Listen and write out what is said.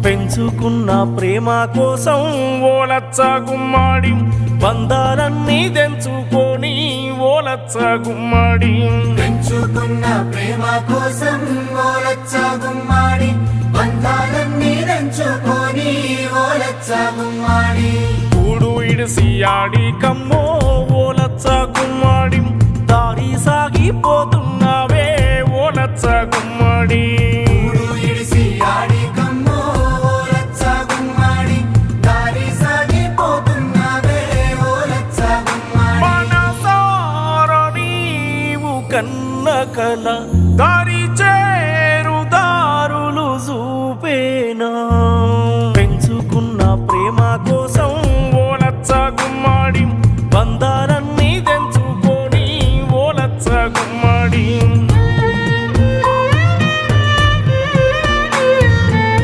పెంచుకున్న ప్రేమ కోసం ఓలచ్చ గుమ్మాడి బంధాలన్నీ తెంచుకొని ఓలచ్చ గుమ్మాడి పెంచుకున్న ప్రేమ కోసం ఓలచ్చ గుమ్మాడి బంధాలన్నీ తెంచుకొని ఓలచ్చ గుమ్మాడి కూడు ఇడిసి ఆడి కమ్మో ఓలచ్చ